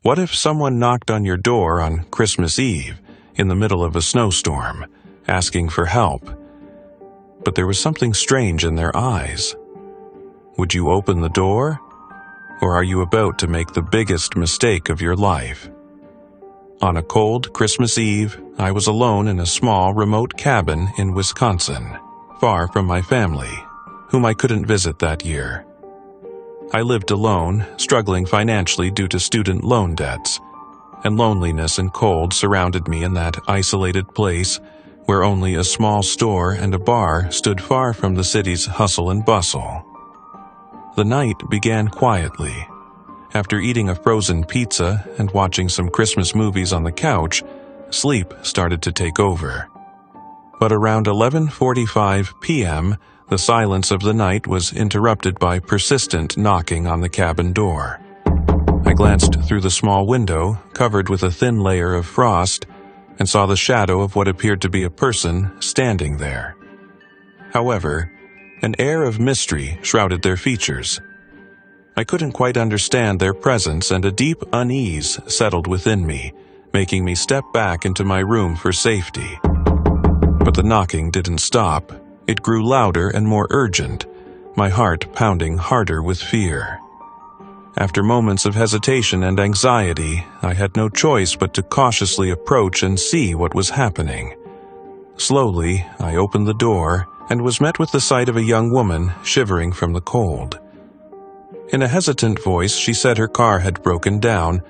What if someone knocked on your door on Christmas Eve in the middle of a snowstorm, asking for help? But there was something strange in their eyes. Would you open the door? Or are you about to make the biggest mistake of your life? On a cold Christmas Eve, I was alone in a small, remote cabin in Wisconsin, far from my family, whom I couldn't visit that year. I lived alone, struggling financially due to student loan debts, and loneliness and cold surrounded me in that isolated place where only a small store and a bar stood far from the city's hustle and bustle. The night began quietly. After eating a frozen pizza and watching some Christmas movies on the couch, sleep started to take over. But around 11:45 p.m., the silence of the night was interrupted by persistent knocking on the cabin door. I glanced through the small window, covered with a thin layer of frost, and saw the shadow of what appeared to be a person standing there. However, an air of mystery shrouded their features. I couldn't quite understand their presence, and a deep unease settled within me, making me step back into my room for safety. But the knocking didn't stop. It grew louder and more urgent, my heart pounding harder with fear. After moments of hesitation and anxiety, I had no choice but to cautiously approach and see what was happening. Slowly, I opened the door and was met with the sight of a young woman shivering from the cold. In a hesitant voice, she said her car had broken down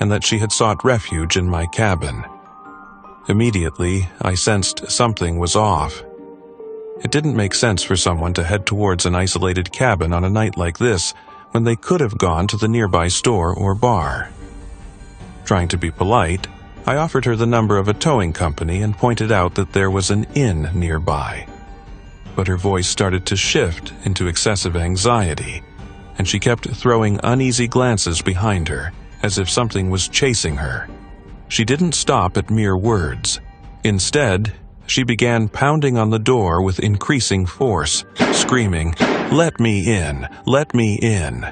and that she had sought refuge in my cabin. Immediately, I sensed something was off. It didn't make sense for someone to head towards an isolated cabin on a night like this when they could have gone to the nearby store or bar. Trying to be polite, I offered her the number of a towing company and pointed out that there was an inn nearby. But her voice started to shift into excessive anxiety, and she kept throwing uneasy glances behind her, as if something was chasing her. She didn't stop at mere words. Instead, she began pounding on the door with increasing force, screaming, "Let me in! Let me in!"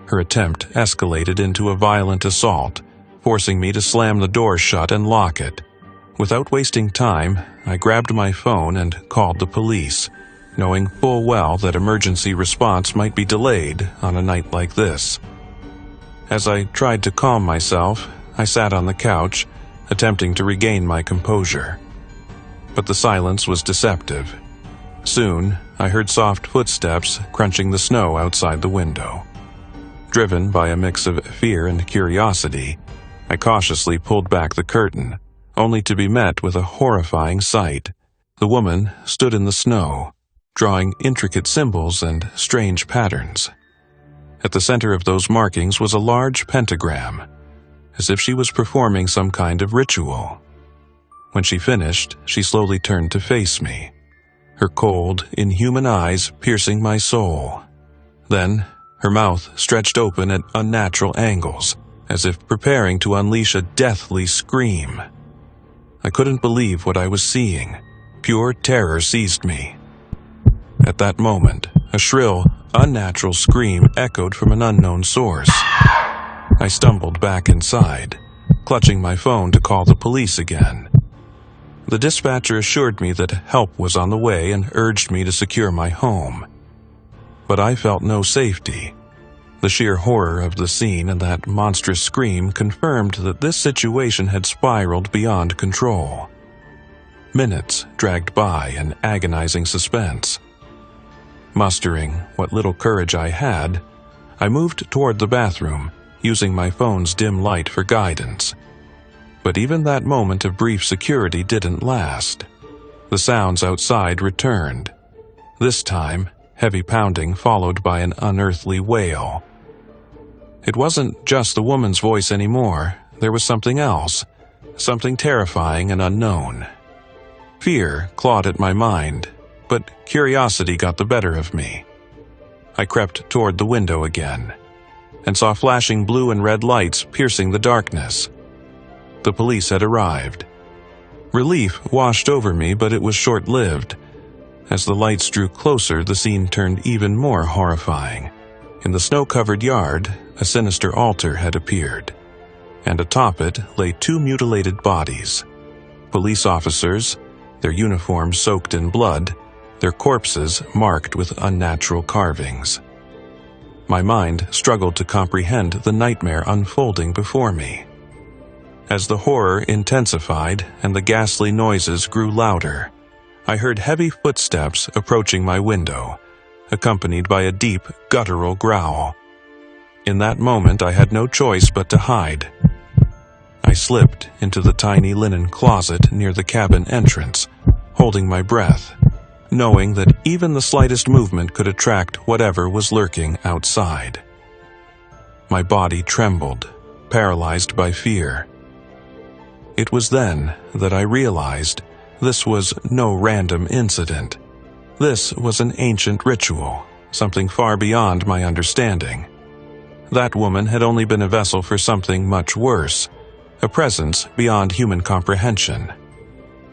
Her attempt escalated into a violent assault, forcing me to slam the door shut and lock it. Without wasting time, I grabbed my phone and called the police, knowing full well that emergency response might be delayed on a night like this. As I tried to calm myself, I sat on the couch, attempting to regain my composure. But the silence was deceptive. Soon, I heard soft footsteps crunching the snow outside the window. Driven by a mix of fear and curiosity, I cautiously pulled back the curtain, only to be met with a horrifying sight. The woman stood in the snow, drawing intricate symbols and strange patterns. At the center of those markings was a large pentagram, as if she was performing some kind of ritual. When she finished, she slowly turned to face me, her cold, inhuman eyes piercing my soul. Then, her mouth stretched open at unnatural angles, as if preparing to unleash a deathly scream. I couldn't believe what I was seeing. Pure terror seized me. At that moment, a shrill, unnatural scream echoed from an unknown source. I stumbled back inside, clutching my phone to call the police again. The dispatcher assured me that help was on the way and urged me to secure my home. But I felt no safety. The sheer horror of the scene and that monstrous scream confirmed that this situation had spiraled beyond control. Minutes dragged by in agonizing suspense. Mustering what little courage I had, I moved toward the bathroom, using my phone's dim light for guidance. But even that moment of brief security didn't last. The sounds outside returned. This time, heavy pounding followed by an unearthly wail. It wasn't just the woman's voice anymore. There was something else, something terrifying and unknown. Fear clawed at my mind, but curiosity got the better of me. I crept toward the window again, and saw flashing blue and red lights piercing the darkness. The police had arrived. Relief washed over me, but it was short-lived. As the lights drew closer, the scene turned even more horrifying. In the snow-covered yard, a sinister altar had appeared, and atop it lay two mutilated bodies. Police officers, their uniforms soaked in blood, their corpses marked with unnatural carvings. My mind struggled to comprehend the nightmare unfolding before me. As the horror intensified and the ghastly noises grew louder, I heard heavy footsteps approaching my window, accompanied by a deep, guttural growl. In that moment, I had no choice but to hide. I slipped into the tiny linen closet near the cabin entrance, holding my breath, knowing that even the slightest movement could attract whatever was lurking outside. My body trembled, paralyzed by fear. It was then that I realized this was no random incident. This was an ancient ritual, something far beyond my understanding. That woman had only been a vessel for something much worse, a presence beyond human comprehension.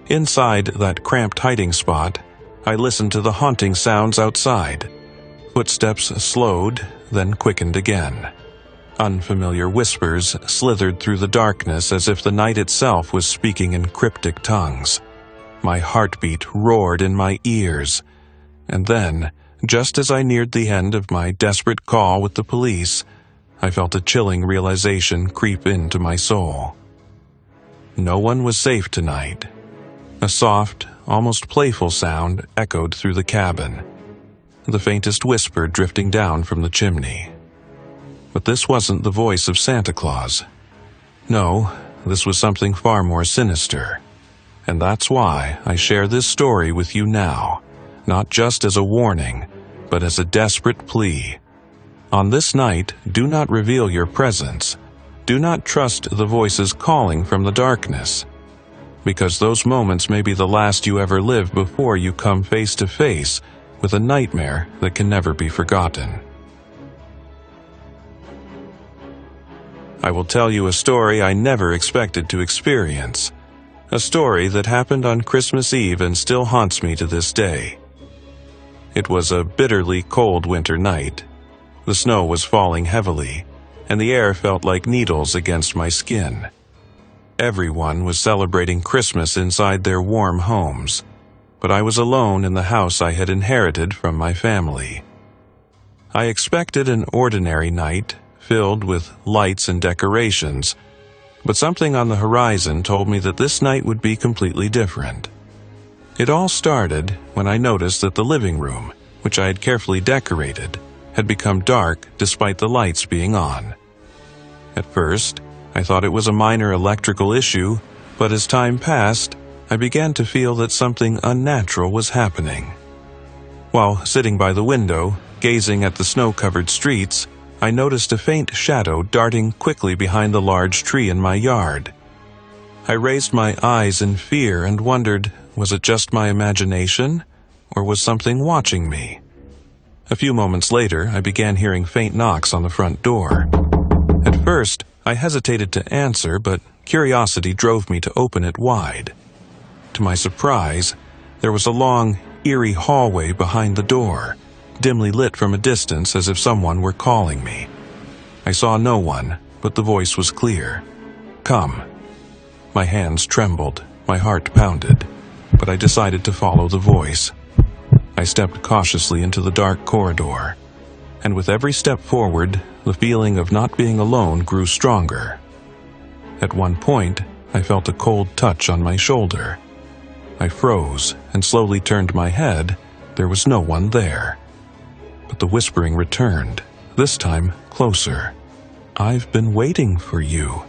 Inside that cramped hiding spot, I listened to the haunting sounds outside. Footsteps slowed, then quickened again. Unfamiliar whispers slithered through the darkness as if the night itself was speaking in cryptic tongues. My heartbeat roared in my ears, and then, just as I neared the end of my desperate call with the police, I felt a chilling realization creep into my soul. No one was safe tonight. A soft, almost playful sound echoed through the cabin, the faintest whisper drifting down from the chimney. But this wasn't the voice of Santa Claus. No, this was something far more sinister. And that's why I share this story with you now, not just as a warning, but as a desperate plea. On this night, do not reveal your presence. Do not trust the voices calling from the darkness, because those moments may be the last you ever live before you come face to face with a nightmare that can never be forgotten. I will tell you a story I never expected to experience. A story that happened on Christmas Eve and still haunts me to this day. It was a bitterly cold winter night. The snow was falling heavily, and the air felt like needles against my skin. Everyone was celebrating Christmas inside their warm homes, but I was alone in the house I had inherited from my family. I expected an ordinary night, filled with lights and decorations, but something on the horizon told me that this night would be completely different. It all started when I noticed that the living room, which I had carefully decorated, had become dark despite the lights being on. At first, I thought it was a minor electrical issue, but as time passed, I began to feel that something unnatural was happening. While sitting by the window, gazing at the snow-covered streets, I noticed a faint shadow darting quickly behind the large tree in my yard. I raised my eyes in fear and wondered, was it just my imagination, or was something watching me? A few moments later, I began hearing faint knocks on the front door. At first, I hesitated to answer, but curiosity drove me to open it wide. To my surprise, there was a long, eerie hallway behind the door, dimly lit from a distance as if someone were calling me. I saw no one, but the voice was clear. "Come." My hands trembled, my heart pounded, but I decided to follow the voice. I stepped cautiously into the dark corridor, and with every step forward, the feeling of not being alone grew stronger. At one point, I felt a cold touch on my shoulder. I froze and slowly turned my head. There was no one there. But the whispering returned, this time closer. "I've been waiting for you."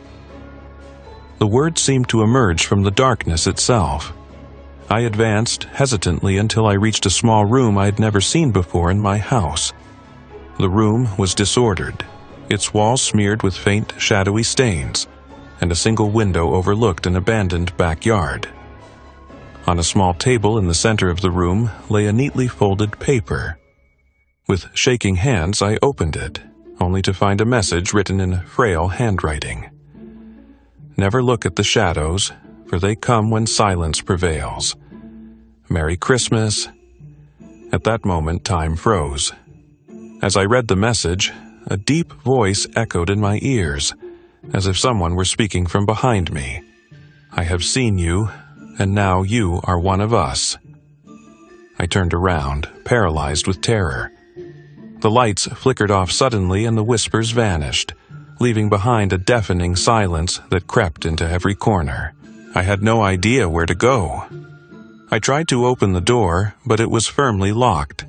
The words seemed to emerge from the darkness itself. I advanced hesitantly until I reached a small room I had never seen before in my house. The room was disordered, its walls smeared with faint, shadowy stains, and a single window overlooked an abandoned backyard. On a small table in the center of the room lay a neatly folded paper. With shaking hands, I opened it, only to find a message written in frail handwriting. "Never look at the shadows, for they come when silence prevails. Merry Christmas." At that moment, time froze. As I read the message, a deep voice echoed in my ears, as if someone were speaking from behind me. "I have seen you, and now you are one of us." I turned around, paralyzed with terror. The lights flickered off suddenly and the whispers vanished, leaving behind a deafening silence that crept into every corner. I had no idea where to go. I tried to open the door, but it was firmly locked.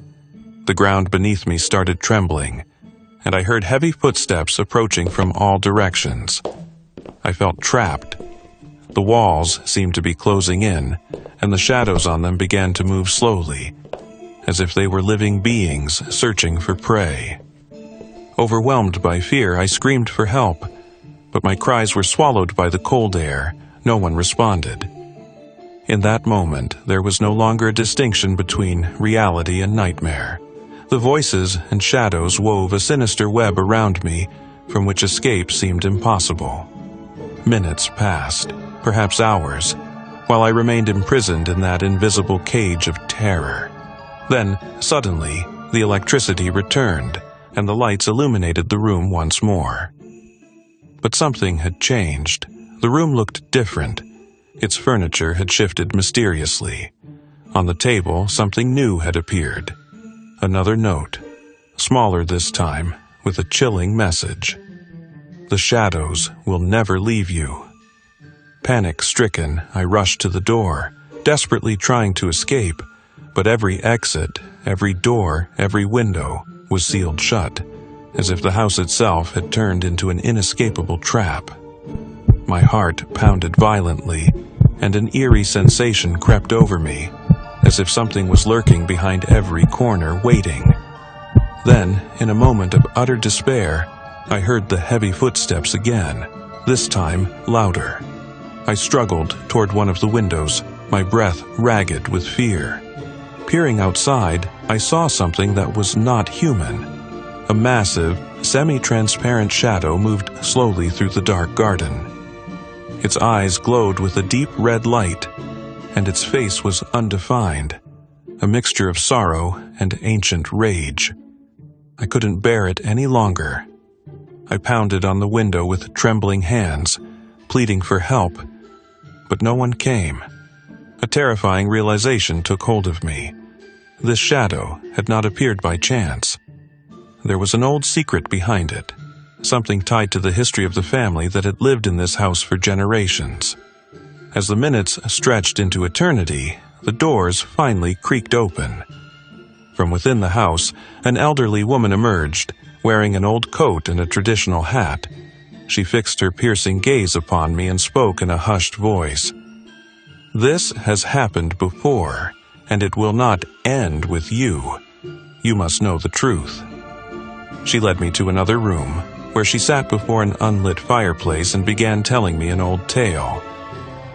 The ground beneath me started trembling, and I heard heavy footsteps approaching from all directions. I felt trapped. The walls seemed to be closing in, and the shadows on them began to move slowly, as if they were living beings searching for prey. Overwhelmed by fear, I screamed for help, but my cries were swallowed by the cold air. No one responded. In that moment, there was no longer a distinction between reality and nightmare. The voices and shadows wove a sinister web around me, from which escape seemed impossible. Minutes passed, perhaps hours, while I remained imprisoned in that invisible cage of terror. Then, suddenly, the electricity returned, and the lights illuminated the room once more. But something had changed. The room looked different. Its furniture had shifted mysteriously. On the table, something new had appeared. Another note, smaller this time, with a chilling message. "The shadows will never leave you." Panic-stricken, I rushed to the door, desperately trying to escape, but every exit, every door, every window was sealed shut, as if the house itself had turned into an inescapable trap. My heart pounded violently, and an eerie sensation crept over me, as if something was lurking behind every corner waiting. Then, in a moment of utter despair, I heard the heavy footsteps again, this time louder. I struggled toward one of the windows, my breath ragged with fear. Peering outside, I saw something that was not human. A massive, semi-transparent shadow moved slowly through the dark garden. Its eyes glowed with a deep red light, and its face was undefined, a mixture of sorrow and ancient rage. I couldn't bear it any longer. I pounded on the window with trembling hands, pleading for help, but no one came. A terrifying realization took hold of me. This shadow had not appeared by chance. There was an old secret behind it, something tied to the history of the family that had lived in this house for generations. As the minutes stretched into eternity, the doors finally creaked open. From within the house, an elderly woman emerged, wearing an old coat and a traditional hat. She fixed her piercing gaze upon me and spoke in a hushed voice. "This has happened before, and it will not end with you. You must know the truth." She led me to another room, where she sat before an unlit fireplace and began telling me an old tale.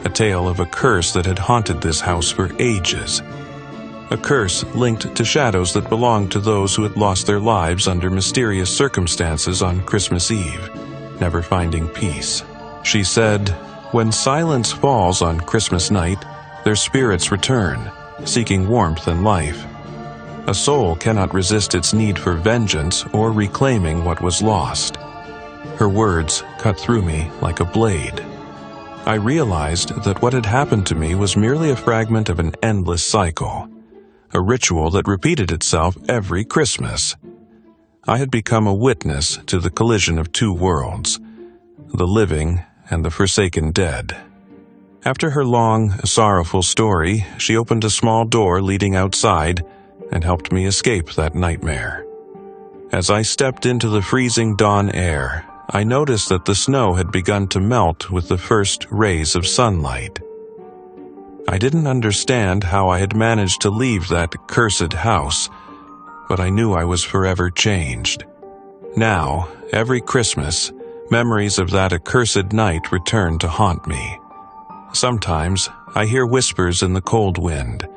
A tale of a curse that had haunted this house for ages. A curse linked to shadows that belonged to those who had lost their lives under mysterious circumstances on Christmas Eve, never finding peace. She said, "When silence falls on Christmas night, their spirits return, seeking warmth and life. A soul cannot resist its need for vengeance or reclaiming what was lost." Her words cut through me like a blade. I realized that what had happened to me was merely a fragment of an endless cycle, a ritual that repeated itself every Christmas. I had become a witness to the collision of two worlds, the living and the forsaken dead. After her long, sorrowful story, she opened a small door leading outside and helped me escape that nightmare. As I stepped into the freezing dawn air, I noticed that the snow had begun to melt with the first rays of sunlight. I didn't understand how I had managed to leave that cursed house, but I knew I was forever changed. Now, every Christmas, memories of that accursed night return to haunt me. Sometimes, I hear whispers in the cold wind,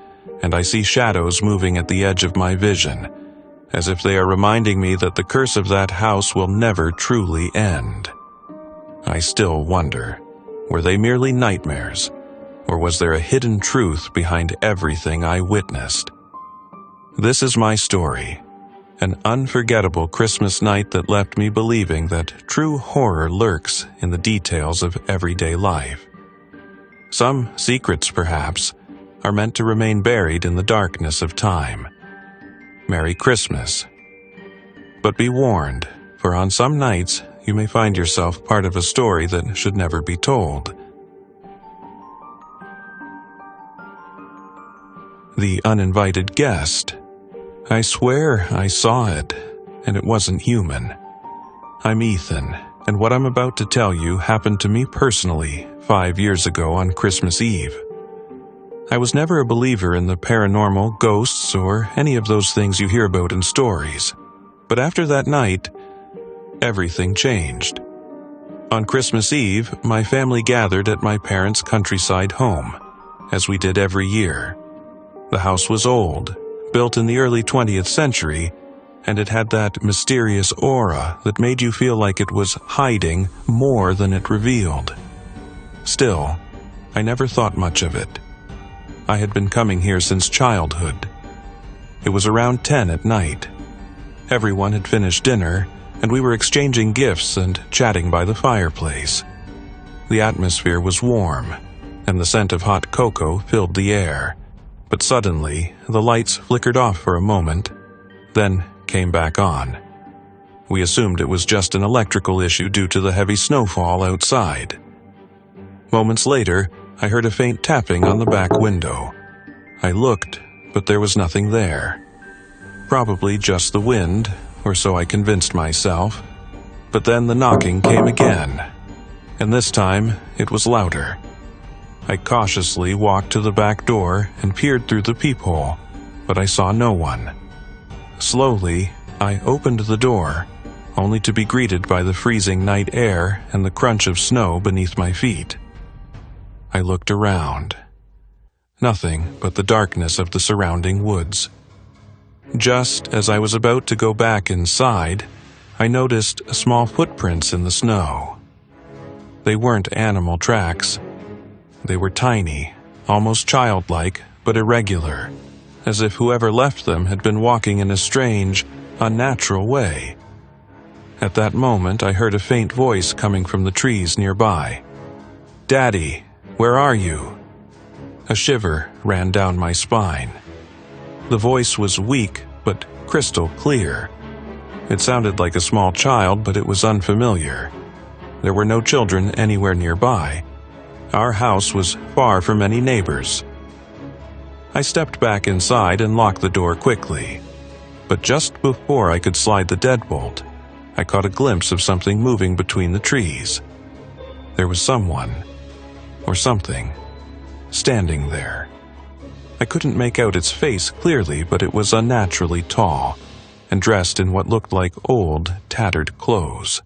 and I see shadows moving at the edge of my vision, as if they are reminding me that the curse of that house will never truly end. I still wonder, were they merely nightmares, or was there a hidden truth behind everything I witnessed? This is my story, An unforgettable Christmas night that left me believing that true horror lurks in the details of everyday life. Some secrets, perhaps, are meant to remain buried in the darkness of time. Merry Christmas. But be warned, for on some nights you may find yourself part of a story that should never be told. The uninvited guest. I swear I saw it, and it wasn't human. I'm Ethan, and what I'm about to tell you happened to me personally 5 years ago on Christmas Eve. I was never a believer in the paranormal, ghosts, or any of those things you hear about in stories. But after that night, everything changed. On Christmas Eve, my family gathered at my parents' countryside home, as we did every year. The house was old, built in the early 20th century, and it had that mysterious aura that made you feel like it was hiding more than it revealed. Still, I never thought much of it. I had been coming here since childhood. It was around 10 at night. Everyone had finished dinner, and we were exchanging gifts and chatting by the fireplace. The atmosphere was warm, and the scent of hot cocoa filled the air. But suddenly, the lights flickered off for a moment, then came back on. We assumed it was just an electrical issue due to the heavy snowfall outside. Moments later, I heard a faint tapping on the back window. I looked, but there was nothing there. Probably just the wind, or so I convinced myself. But then the knocking came again, and this time it was louder. I cautiously walked to the back door and peered through the peephole, but I saw no one. Slowly, I opened the door, only to be greeted by the freezing night air and the crunch of snow beneath my feet. I looked around. Nothing but the darkness of the surrounding woods. Just as I was about to go back inside, I noticed small footprints in the snow. They weren't animal tracks. They were tiny, almost childlike, but irregular, as if whoever left them had been walking in a strange, unnatural way. At that moment, I heard a faint voice coming from the trees nearby. "Daddy, where are you?" A shiver ran down my spine. The voice was weak, but crystal clear. It sounded like a small child, but it was unfamiliar. There were no children anywhere nearby. Our house was far from any neighbors. I stepped back inside and locked the door quickly. But just before I could slide the deadbolt, I caught a glimpse of something moving between the trees. There was someone, or something, standing there. I couldn't make out its face clearly, but it was unnaturally tall, and dressed in what looked like old, tattered clothes.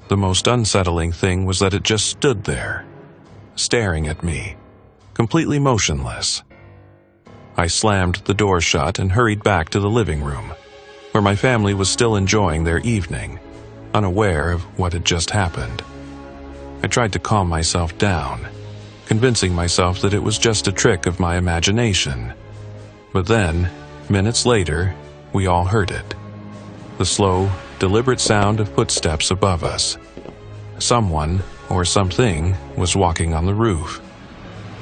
The most unsettling thing was that it just stood there, staring at me, completely motionless. I slammed the door shut and hurried back to the living room, where my family was still enjoying their evening, unaware of what had just happened. I tried to calm myself down, convincing myself that it was just a trick of my imagination. But then, minutes later, we all heard it. The slow, deliberate sound of footsteps above us. Someone, or something, was walking on the roof.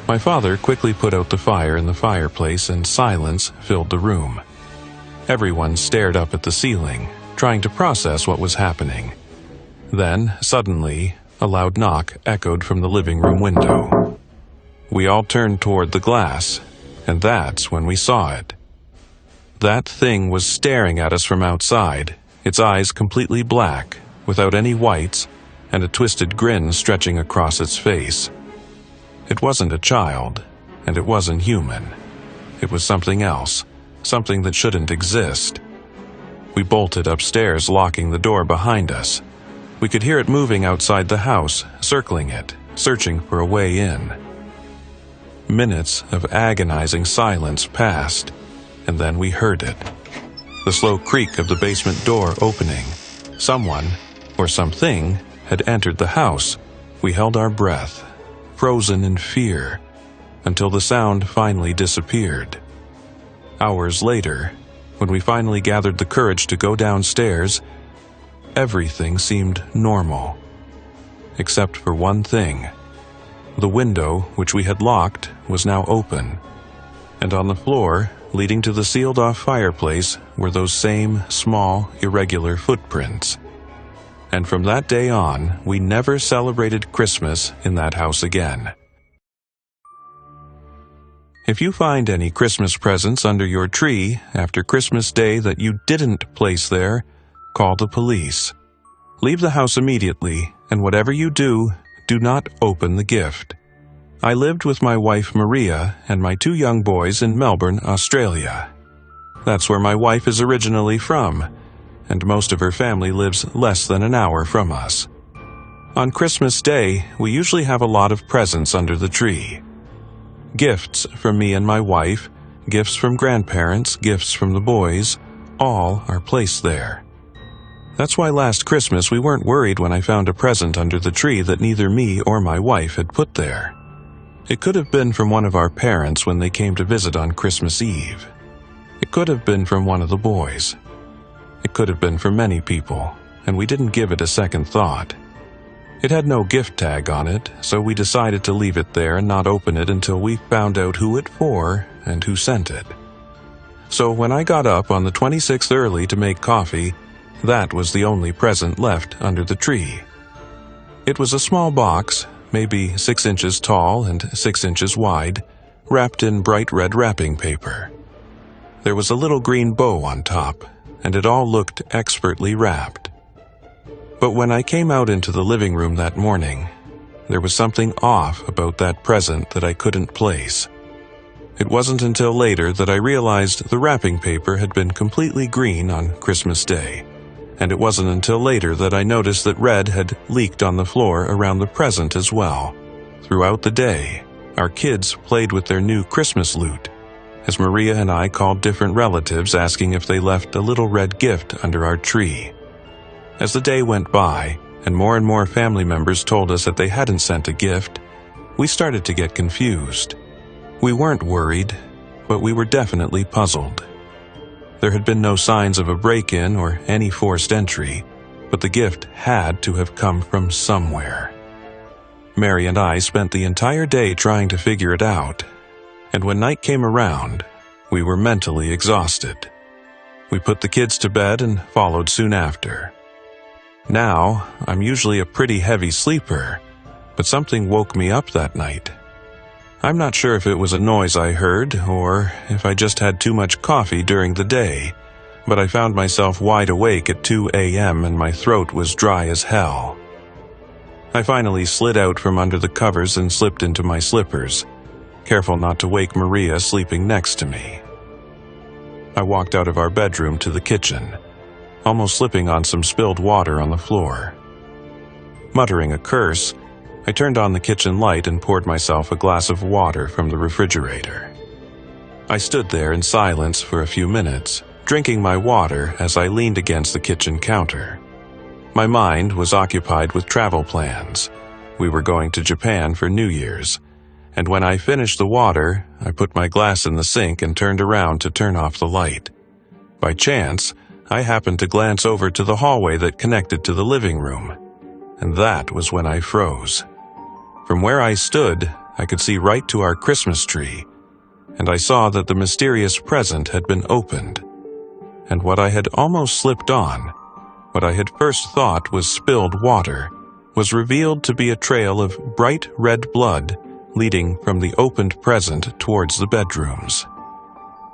My father quickly put out the fire in the fireplace, and silence filled the room. Everyone stared up at the ceiling, trying to process what was happening. Then, suddenly, a loud knock echoed from the living room window. We all turned toward the glass, and that's when we saw it. That thing was staring at us from outside, its eyes completely black, without any whites, and a twisted grin stretching across its face. It wasn't a child, and it wasn't human. It was something else, something that shouldn't exist. We bolted upstairs, locking the door behind us. We could hear it moving outside the house, circling it, searching for a way in. Minutes of agonizing silence passed, and then we heard it. The slow creak of the basement door opening. Someone, or something, had entered the house. We held our breath, frozen in fear, until the sound finally disappeared. Hours later, When we finally gathered the courage to go downstairs, everything seemed normal. Except for one thing. The window, which we had locked, was now open. And on the floor, leading to the sealed-off fireplace, were those same small, irregular footprints. And from that day on, we never celebrated Christmas in that house again. If you find any Christmas presents under your tree after Christmas Day that you didn't place there, call the police. Leave the house immediately, and whatever you do, do not open the gift. I lived with my wife Maria and my 2 young boys in Melbourne, Australia. That's where my wife is originally from, and most of her family lives less than an hour from us. On Christmas Day, we usually have a lot of presents under the tree. Gifts from me and my wife, gifts from grandparents, gifts from the boys, all are placed there. That's why last Christmas we weren't worried when I found a present under the tree that neither me or my wife had put there. It could have been from one of our parents when they came to visit on Christmas Eve. It could have been from one of the boys. It could have been from many people, and we didn't give it a second thought. It had no gift tag on it, so we decided to leave it there and not open it until we found out who it for and who sent it. So when I got up on the 26th early to make coffee, that was the only present left under the tree. It was a small box, maybe 6 inches tall and 6 inches wide, wrapped in bright red wrapping paper. There was a little green bow on top, and it all looked expertly wrapped. But when I came out into the living room that morning, there was something off about that present that I couldn't place. It wasn't until later that I realized the wrapping paper had been completely green on Christmas Day, and it wasn't until later that I noticed that red had leaked on the floor around the present as well. Throughout the day, our kids played with their new Christmas loot, as Maria and I called different relatives asking if they left a little red gift under our tree. As the day went by, and more family members told us that they hadn't sent a gift, we started to get confused. We weren't worried, but we were definitely puzzled. There had been no signs of a break-in or any forced entry, but the gift had to have come from somewhere. Mary and I spent the entire day trying to figure it out, and when night came around, we were mentally exhausted. We put the kids to bed and followed soon after. Now, I'm usually a pretty heavy sleeper, but something woke me up that night. I'm not sure if it was a noise I heard or if I just had too much coffee during the day, but I found myself wide awake at 2 a.m. and my throat was dry as hell. I finally slid out from under the covers and slipped into my slippers, careful not to wake Maria sleeping next to me. I walked out of our bedroom to the kitchen, almost slipping on some spilled water on the floor. Muttering a curse, I turned on the kitchen light and poured myself a glass of water from the refrigerator. I stood there in silence for a few minutes, drinking my water as I leaned against the kitchen counter. My mind was occupied with travel plans. We were going to Japan for New Year's, and when I finished the water, I put my glass in the sink and turned around to turn off the light. By chance, I happened to glance over to the hallway that connected to the living room, and that was when I froze. From where I stood, I could see right to our Christmas tree, and I saw that the mysterious present had been opened. And what I had almost slipped on, what I had first thought was spilled water, was revealed to be a trail of bright red blood leading from the opened present towards the bedrooms.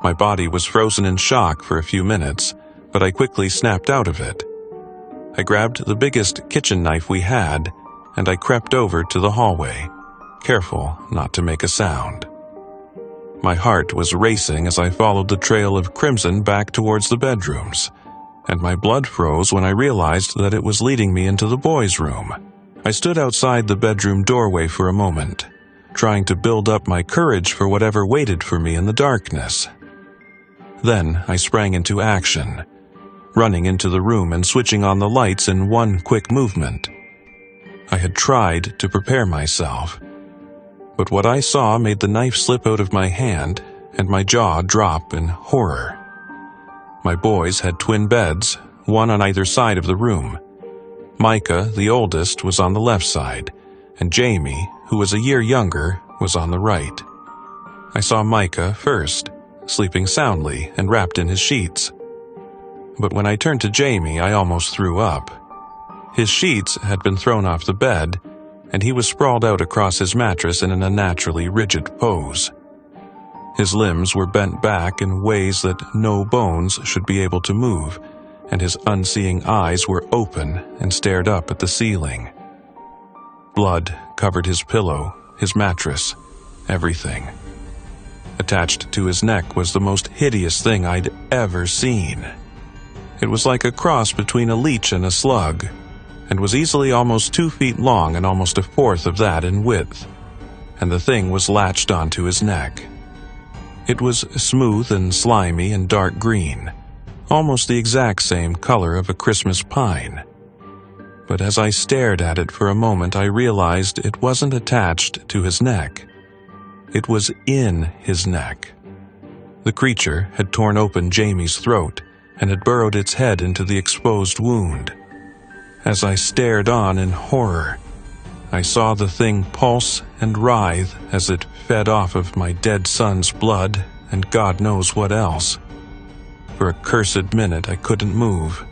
My body was frozen in shock for a few minutes, but I quickly snapped out of it. I grabbed the biggest kitchen knife we had, and I crept over to the hallway, careful not to make a sound. My heart was racing as I followed the trail of crimson back towards the bedrooms, and my blood froze when I realized that it was leading me into the boys' room. I stood outside the bedroom doorway for a moment, trying to build up my courage for whatever waited for me in the darkness. Then I sprang into action, running into the room and switching on the lights in one quick movement. I had tried to prepare myself, but what I saw made the knife slip out of my hand and my jaw drop in horror. My boys had twin beds, one on either side of the room. Micah, the oldest, was on the left side, and Jamie, who was a year younger, was on the right. I saw Micah first, sleeping soundly and wrapped in his sheets. But when I turned to Jamie, I almost threw up. His sheets had been thrown off the bed, and he was sprawled out across his mattress in an unnaturally rigid pose. His limbs were bent back in ways that no bones should be able to move, and his unseeing eyes were open and stared up at the ceiling. Blood covered his pillow, his mattress, everything. Attached to his neck was the most hideous thing I'd ever seen. It was like a cross between a leech and a slug, and was easily almost 2 feet long and almost a fourth of that in width, and the thing was latched onto his neck. It was smooth and slimy and dark green, almost the exact same color of a Christmas pine. But as I stared at it for a moment, I realized it wasn't attached to his neck. It was in his neck. The creature had torn open Jamie's throat and had burrowed its head into the exposed wound. As I stared on in horror, I saw the thing pulse and writhe as it fed off of my dead son's blood and God knows what else. For a cursed minute I couldn't move.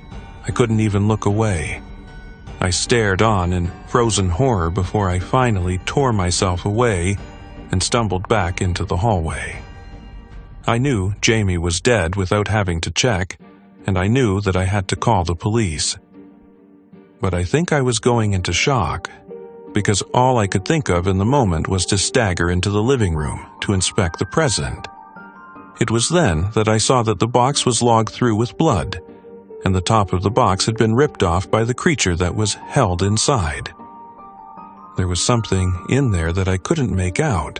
I couldn't even look away. I stared on in frozen horror before I finally tore myself away and stumbled back into the hallway. I knew Jamie was dead without having to check, and I knew that I had to call the police. But I think I was going into shock, because all I could think of in the moment was to stagger into the living room to inspect the present. It was then that I saw that the box was logged through with blood, and the top of the box had been ripped off by the creature that was held inside. There was something in there that I couldn't make out,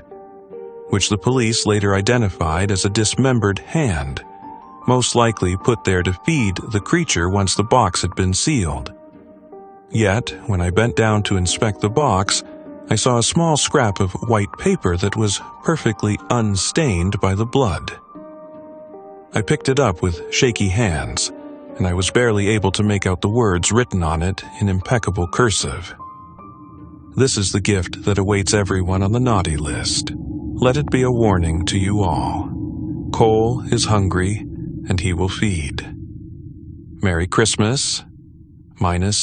which the police later identified as a dismembered hand, most likely put there to feed the creature once the box had been sealed. Yet, when I bent down to inspect the box, I saw a small scrap of white paper that was perfectly unstained by the blood. I picked it up with shaky hands, and I was barely able to make out the words written on it in impeccable cursive. This is the gift that awaits everyone on the naughty list. Let it be a warning to you all. Cole is hungry, and he will feed. Merry Christmas, -SC.